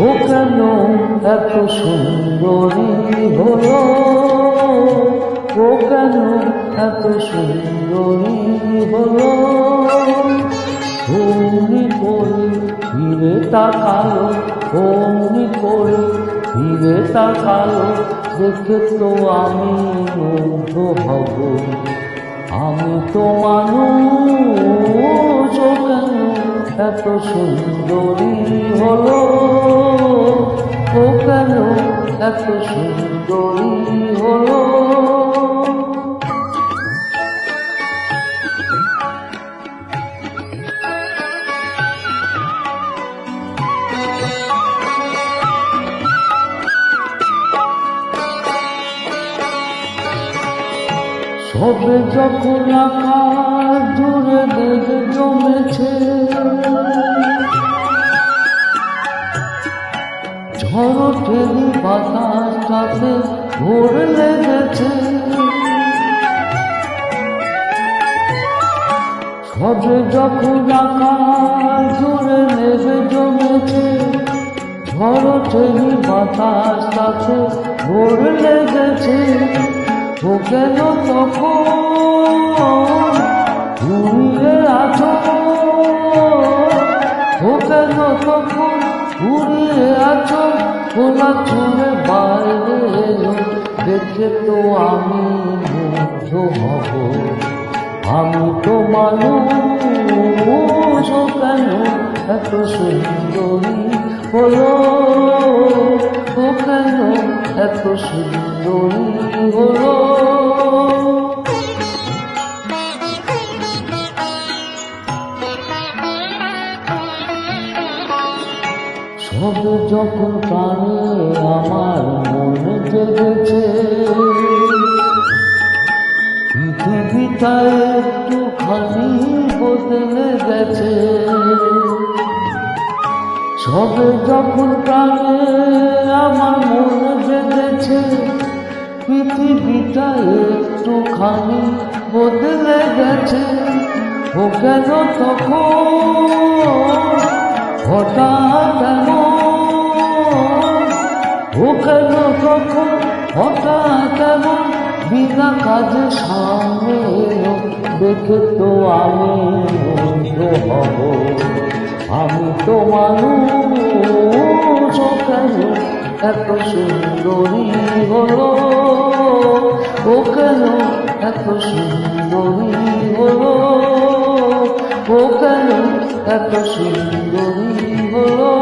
ও কেন এত সুন্দরী হলো, ও কেন এত সুন্দরী হলো। অমনি করে ফিরে তাকালো, অমনি করে ফিরে তাকালো, দেখে তো আমি মুগ্ধ হব। আমি তো মানুষ, ও কেন এত সুন্দরী হলো, ও কেন এত সুন্দরী হলো। সবে যখন আকাশ জুড়ে মেঘ জমেছে, ঝড় ঠেলি বাতাসটাতে ভোর লেগেছে। সবে যখন আকাশ জুড়ে মেঘ জমেছে, ঝড় ঠেলি বাতাসটাতে ভোর লেগেছে। ও কেন তখন ঘুরিয়ে আছো, ও কেন তখন ঘুরিয়ে আছো, খোলা চুলে বাইরে এলো, দেখে তো আমি মুগ্ধ হব। আমি তো মানুষ, ও কেন এত সুন্দরী হলো, ও কেন এত সুন্দরী হলো। সবে যখন প্রাণে আমার মনে জেগেছে, পৃথিবীটা একটুখানি বদলে গেছে। সবে যখন প্রাণে আমার মনে জেগেছে, পৃথিবীটা একটুখানি বদলে গেছে। ও কেন তখন হঠাৎ এমন, ও কেন তখন হঠাৎ এমন, বিনা কাজে সামনে এলো, দেখে তো আমি মুগ্ধ হব। আমি তো মানুষ, ও কেন এত সুন্দরী হলো, ও কেন এত সুন্দরী হলো, ও কেন এত সুন্দরী হলো।